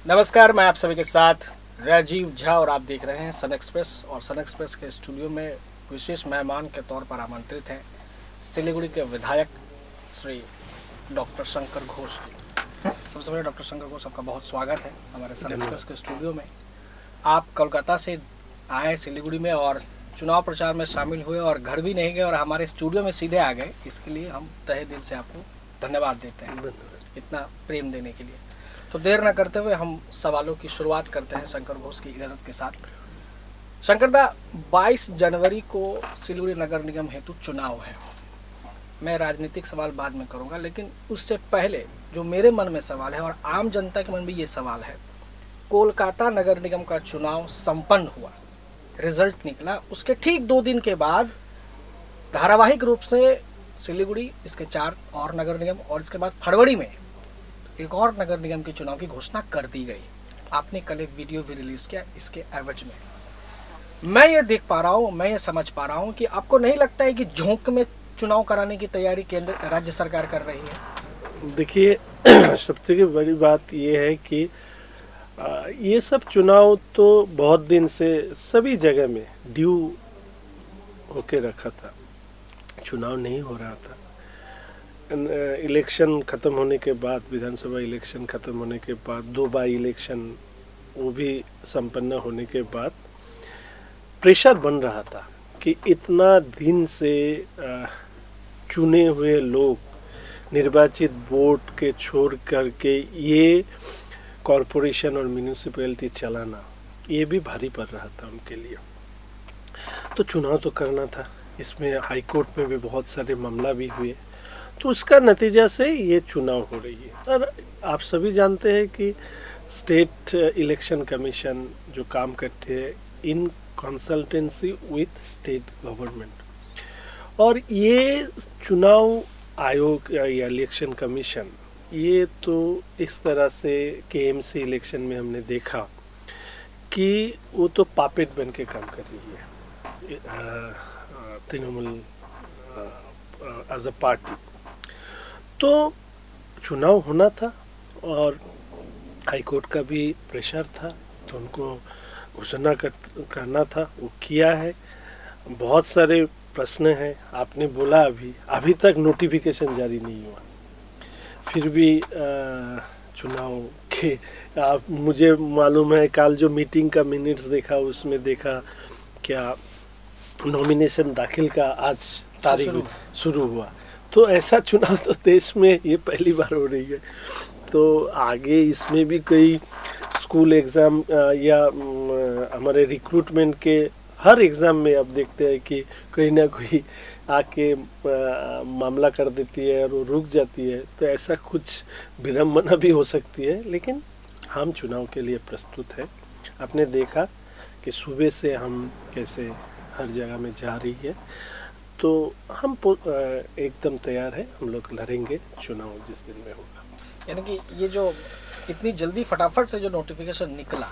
नमस्कार, मैं आप सभी के साथ राजीव झा और आप देख रहे हैं सन एक्सप्रेस। और सन एक्सप्रेस के स्टूडियो में विशेष मेहमान के तौर पर आमंत्रित हैं सिलीगुड़ी के विधायक श्री डॉक्टर शंकर घोष जी। सबसे पहले डॉक्टर शंकर घोष, आपका बहुत स्वागत है हमारे सन एक्सप्रेस के स्टूडियो में। आप कोलकाता से आए सिलीगुड़ी में और चुनाव प्रचार में शामिल हुए और घर भी नहीं गए और हमारे स्टूडियो में सीधे आ गए। इसके लिए हम तहे दिल से आपको धन्यवाद देते हैं, इतना प्रेम देने के लिए। तो देर न करते हुए हम सवालों की शुरुआत करते हैं शंकर घोष की इजाज़त के साथ। शंकर दा, 22 जनवरी को सिलीगुड़ी नगर निगम हेतु चुनाव है। मैं राजनीतिक सवाल बाद में करूंगा, लेकिन उससे पहले जो मेरे मन में सवाल है और आम जनता के मन में ये सवाल है, कोलकाता नगर निगम का चुनाव संपन्न हुआ, रिजल्ट निकला, उसके ठीक 2 दिन के बाद धारावाहिक रूप से सिलीगुड़ी, इसके 4 और नगर निगम और इसके बाद फरवरी में एक और नगर निगम के चुनाव की घोषणा कर दी गई। आपने कल एक वीडियो भी रिलीज किया इसके एवज में। मैं ये देख पा रहा हूँ, मैं ये समझ पा रहा हूँ कि आपको नहीं लगता है कि झोंक में चुनाव कराने की तैयारी केंद्र राज्य सरकार कर रही है? देखिए, सबसे बड़ी बात ये है कि ये सब चुनाव तो बहुत दिन से सभी जगह में ड्यू होके रखा था, चुनाव नहीं हो रहा था। इलेक्शन ख़त्म होने के बाद, विधानसभा इलेक्शन ख़त्म होने के बाद 2 बाई इलेक्शन वो भी संपन्न होने के बाद प्रेशर बन रहा था कि इतना दिन से चुने हुए लोग निर्वाचित बोर्ड के छोड़ करके ये कॉरपोरेशन और म्यूनिसिपैलिटी चलाना, ये भी भारी पड़ रहा था उनके लिए। तो चुनाव तो करना था। इसमें हाई कोर्ट में भी बहुत सारे मामला भी हुए, तो उसका नतीजा से ये चुनाव हो रही है। और आप सभी जानते हैं कि स्टेट इलेक्शन कमीशन जो काम करते हैं इन कंसल्टेंसी विथ स्टेट गवर्नमेंट, और ये चुनाव आयोग या इलेक्शन कमीशन, ये तो इस तरह से केएमसी इलेक्शन में हमने देखा कि वो तो पापेट बन के काम कर रही है, तृणमूल एज अ पार्टी। तो चुनाव होना था और हाई कोर्ट का भी प्रेशर था, तो उनको घोषणा करना था, वो किया है। बहुत सारे प्रश्न हैं, आपने बोला अभी तक नोटिफिकेशन जारी नहीं हुआ, फिर भी चुनाव के आप, मुझे मालूम है कल जो मीटिंग का मिनट्स देखा, उसमें देखा क्या नॉमिनेशन दाखिल का आज तारीख शुरू हुआ। तो ऐसा चुनाव तो देश में ये पहली बार हो रही है। तो आगे इसमें भी कई स्कूल एग्ज़ाम या हमारे रिक्रूटमेंट के हर एग्ज़ाम में अब देखते हैं कि कोई ना कोई आके मामला कर देती है और वो रुक जाती है। तो ऐसा कुछ विडंबना भी हो सकती है, लेकिन हम चुनाव के लिए प्रस्तुत हैं। आपने देखा कि सुबह से हम कैसे हर जगह में जा रही है, तो हम एकदम तैयार है। हम लोग लड़ेंगे चुनाव जिस दिन में होगा। यानी कि ये जो इतनी जल्दी फटाफट से जो नोटिफिकेशन निकला,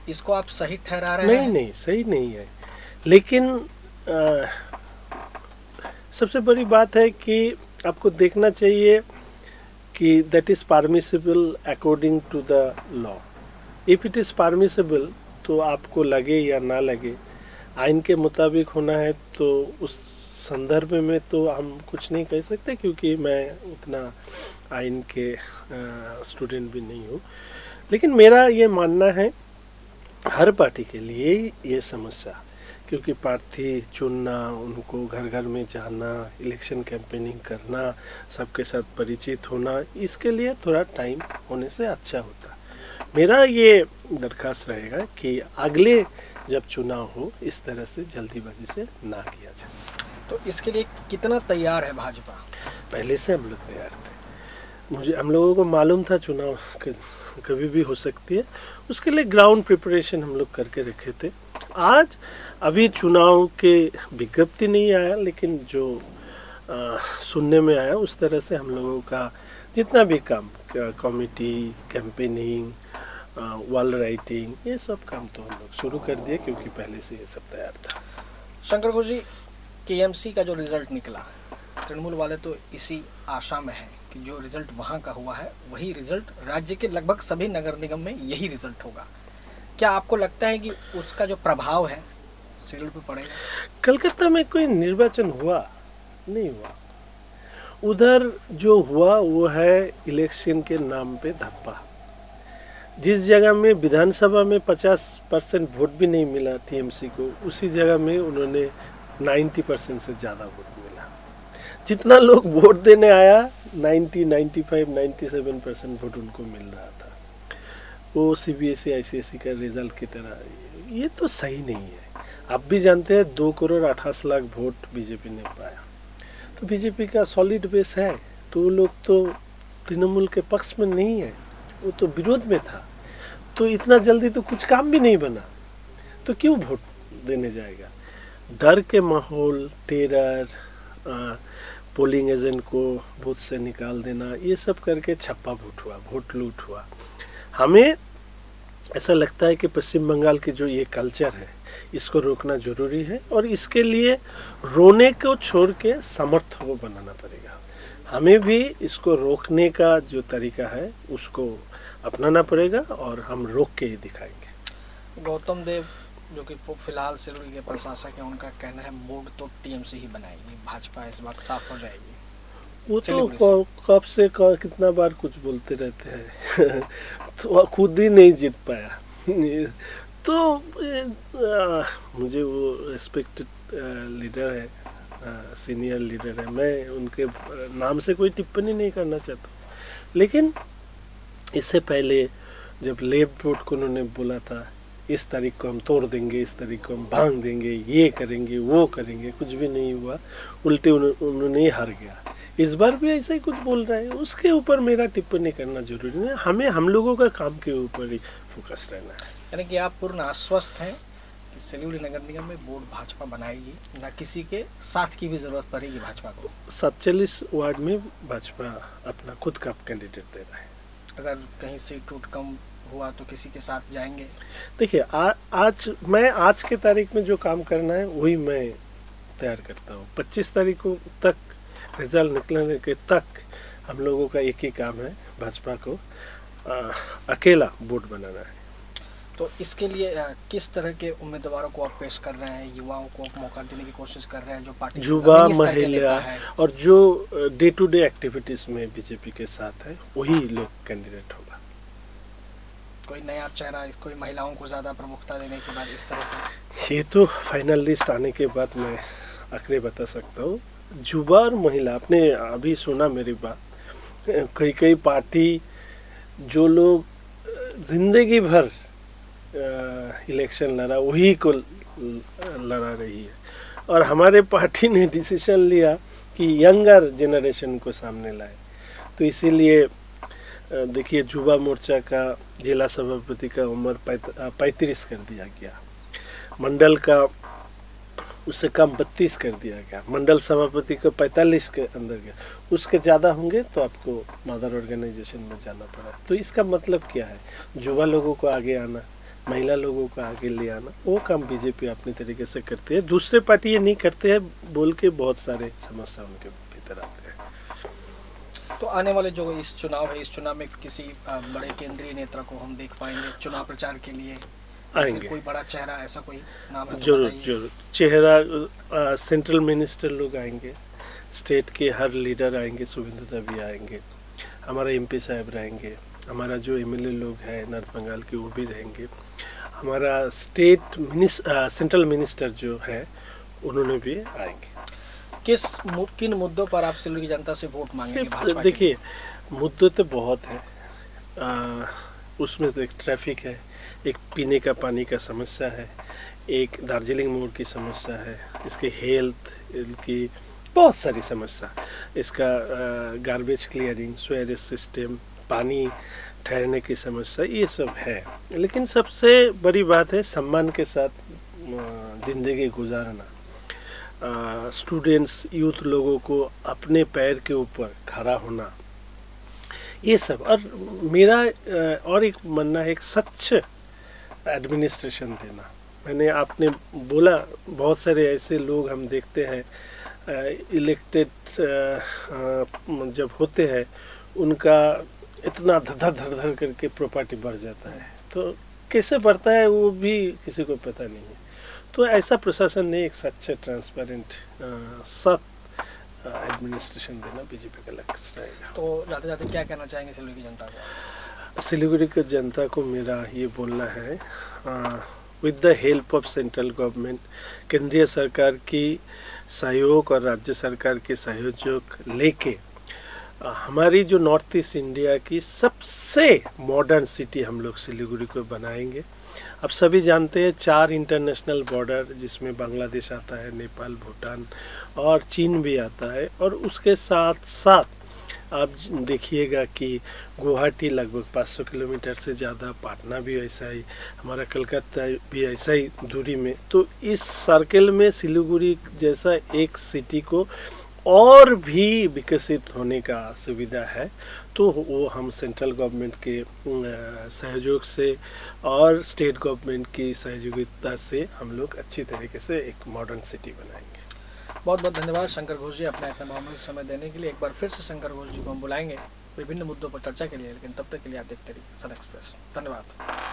इसको आप सही ठहरा रहे हैं? नहीं, सही नहीं है। लेकिन सबसे बड़ी बात है कि आपको देखना चाहिए कि that is permissible according to the law. If it is permissible, तो आपको लगे या ना लगे, आइन के मुताबिक होना है। तो उस संदर्भ में तो हम कुछ नहीं कह सकते, क्योंकि मैं उतना आइन के स्टूडेंट भी नहीं हूँ। लेकिन मेरा ये मानना है हर पार्टी के लिए ये समस्या, क्योंकि प्रार्थी चुनना, उनको घर घर में जाना, इलेक्शन कैंपेनिंग करना, सबके साथ परिचित होना, इसके लिए थोड़ा टाइम होने से अच्छा होता। मेरा ये दरख्वास्त रहेगा कि अगले जब चुनाव हो, इस तरह से जल्दीबाजी से ना किया जाए। तो इसके लिए कितना तैयार है भाजपा? पहले से हम लोग तैयार थे। हम लोगों को मालूम था चुनाव कभी भी हो सकती है, उसके लिए ग्राउंड प्रिपरेशन हम लोग करके रखे थे। आज अभी चुनाव के विज्ञप्ति नहीं आया, लेकिन जो सुनने में आया उस तरह से हम लोगों का जितना भी काम, कमेटी, कैंपेनिंग, वॉल राइटिंग, ये सब काम तो हम लोग शुरू कर दिए, क्योंकि पहले से ये सब तैयार था। शंकर घोष जी, केएमसी का जो रिजल्ट निकला, तृणमूल वाले तो इसी आशा में हैं कि कि जो रिजल्ट वहाँ का हुआ है वही रिजल्ट राज्य के लगभग सभी नगर निगम में यही रिजल्ट होगा। क्या आपको लगता है कि उसका जो प्रभाव है सिल्ड पे पड़ेगा? कलकत्ता में कोई निर्वाचन हुआ नहीं हुआ, उधर जो हुआ वो है इलेक्शन के नाम पे धप्पा। जिस जगह में विधानसभा में 50% वोट भी नहीं मिला टीएमसी को, उसी जगह में उन्होंने 90% से ज़्यादा वोट मिला। जितना लोग वोट देने आया 90, 95, 97% वोट उनको मिल रहा था। वो सीबीएसई आईसीएसई का रिजल्ट की तरह। ये तो सही नहीं है। आप भी जानते हैं 2 करोड़ 28 लाख वोट बीजेपी ने पाया, तो बीजेपी का सॉलिड बेस है। तो वो लोग तो तृणमूल के पक्ष में नहीं है, वो तो विरोध में था। तो इतना जल्दी तो कुछ काम भी नहीं बना, तो क्यों वोट देने जाएगा? डर के माहौल, टेरर, पोलिंग एजेंट को बूथ से निकाल देना, ये सब करके छप्पा वोट हुआ, वोट लूट हुआ। हमें ऐसा लगता है कि पश्चिम बंगाल की जो ये कल्चर है इसको रोकना जरूरी है, और इसके लिए रोने को छोड़ के समर्थ को बनाना पड़ेगा। हमें भी इसको रोकने का जो तरीका है उसको अपनाना पड़ेगा, और हम रोक के ही दिखाएंगे। गौतम देव जो कि फिलहाल सिल्ड के प्रशासक हैं, उनका कहना है बोर्ड तो टीएमसी ही बनाएगी, भाजपा इस बार साफ हो जाएगी। वो तो कब से कितना बार कुछ बोलते रहते हैं तो खुद ही नहीं जीत पाया। तो मुझे वो रिस्पेक्टेड लीडर है, सीनियर लीडर है, मैं उनके नाम से कोई टिप्पणी नहीं करना चाहता। लेकिन इससे पहले जब लेफ्ट वोट को उन्होंने बोला था इस तारीख को हम तोड़ देंगे, इस तारीख को हम भांग देंगे, ये करेंगे वो करेंगे, कुछ भी नहीं हुआ, उल्टे उन्होंने ही हार गया। इस बार भी ऐसा ही कुछ बोल रहा है, उसके ऊपर मेरा टिप्पणी करना जरूरी नहीं है। हमें हम लोगों का काम के ऊपर ही फोकस रहना है। यानी कि आप पूर्ण आश्वस्त हैं कि सिलीगुड़ी नगर निगम में बोर्ड भाजपा बनाएगी, ना किसी के साथ की भी जरूरत पड़ेगी भाजपा को। 47 वार्ड में भाजपा अपना खुद का कैंडिडेट दे रहा है। अगर कहीं सीट टूट कम हुआ तो किसी के साथ जाएंगे? देखिए, आज के तारीख में जो काम करना है वही मैं तैयार करता हूँ। 25 तारीख को तक रिजल्ट निकलने के तक हम लोगों का एक ही काम है, भाजपा को अकेला वोट बनाना है। तो इसके लिए किस तरह के उम्मीदवारों को आप पेश कर रहे हैं? युवाओं को मौका देने की कोशिश कर रहे हैं जो पार्टी युवा, महिला और जो डे टू डे एक्टिविटीज में बीजेपी के साथ है वही लोग कैंडिडेट होगा। कोई नया चेहरा, कोई महिलाओं को ज्यादा प्रमुखता देने के बाद इस तरह से? ये तो फाइनल लिस्ट आने के बाद मैं आखिरी बता सकता हूँ। युवा और महिला, आपने अभी सुना मेरी बात, कई पार्टी जो लोग जिंदगी भर इलेक्शन लड़ा वही को लड़ा रही है, और हमारे पार्टी ने डिसीजन लिया कि यंगर जनरेशन को सामने लाए। तो इसीलिए देखिए, युवा मोर्चा का जिला सभापति का उम्र 35 कर दिया गया, मंडल का उससे कम 32 कर दिया गया, मंडल सभापति को 45 के अंदर गया, उसके ज़्यादा होंगे तो आपको मदर ऑर्गेनाइजेशन में जाना पड़ा। तो इसका मतलब क्या है? युवा लोगों को आगे आना, महिला लोगों को आगे ले आना, वो काम बीजेपी अपने तरीके से करती है। दूसरे पार्टी ये नहीं करते हैं बोल के बहुत सारे समस्या उनके भीतर आते हैं। तो आने वाले जो इस चुनाव है, इस चुनाव में किसी बड़े केंद्रीय नेता को हम देख पाएंगे चुनाव प्रचार के लिए? आएंगे कोई बड़ा चेहरा, ऐसा कोई नाम है? जरूर चेहरा, सेंट्रल मिनिस्टर लोग आएंगे, स्टेट के हर लीडर आएंगे, सुविंदर भी आएंगे, हमारा एमपी साहब रहेंगे, हमारा जो एमएलए लोग हैं नॉर्थ बंगाल के वो भी रहेंगे, हमारा सेंट्रल मिनिस्टर जो है उन्होंने भी आएंगे। किन मुद्दों पर आप सिल्ड की जनता से वोट मांगेंगे भाजपा? देखिए, मुद्दे तो बहुत है, उसमें तो एक ट्रैफिक है, एक पीने का पानी का समस्या है, एक दार्जिलिंग मोड़ की समस्या है, इसके हेल्थ की बहुत सारी समस्या, इसका गार्बेज क्लियरिंग, स्वेरेज सिस्टम, पानी ठहरने की समस्या, ये सब है। लेकिन सबसे बड़ी बात है सम्मान के साथ ज़िंदगी गुजारना, स्टूडेंट्स, यूथ लोगों को अपने पैर के ऊपर खड़ा होना, ये सब। और मेरा और एक मानना है, एक सच्च एडमिनिस्ट्रेशन देना। आपने बोला बहुत सारे ऐसे लोग हम देखते हैं इलेक्टेड जब होते हैं उनका इतना धर धर करके प्रॉपर्टी बढ़ जाता है। तो कैसे बढ़ता है वो भी किसी को पता नहीं है। तो ऐसा प्रशासन ने एक सच्चा ट्रांसपेरेंट सत एडमिनिस्ट्रेशन देना बीजेपी का लक्ष्य रहेगा। तो जाते जाते क्या कहना चाहेंगे सिलीगुड़ी की जनता को? सिलीगुड़ी की जनता को मेरा ये बोलना है, with the help of central government, केंद्रीय सरकार की सहयोग और राज्य सरकार के सहयोग लेके हमारी जो नॉर्थ ईस्ट इंडिया की सबसे मॉडर्न सिटी हम लोग सिलीगुड़ी को बनाएंगे। अब सभी जानते हैं 4 इंटरनेशनल बॉर्डर, जिसमें बांग्लादेश आता है, नेपाल, भूटान और चीन भी आता है। और उसके साथ साथ आप देखिएगा कि गुवाहाटी लगभग 500 किलोमीटर से ज़्यादा, पटना भी ऐसा ही, हमारा कलकत्ता भी ऐसा ही दूरी में। तो इस सर्कल में सिलीगुड़ी जैसा एक सिटी को और भी विकसित होने का सुविधा है। तो वो हम सेंट्रल गवर्नमेंट के सहयोग से और स्टेट गवर्नमेंट की सहयोगिता से हम लोग अच्छी तरीके से एक मॉडर्न सिटी बनाएंगे। बहुत बहुत धन्यवाद शंकर घोष जी अपना इतना बहुमूल्य समय देने के लिए। एक बार फिर से शंकर घोष जी को हम बुलाएंगे विभिन्न मुद्दों पर चर्चा के लिए, लेकिन तब तक के लिए आप देखते रहिए सन एक्सप्रेस। धन्यवाद।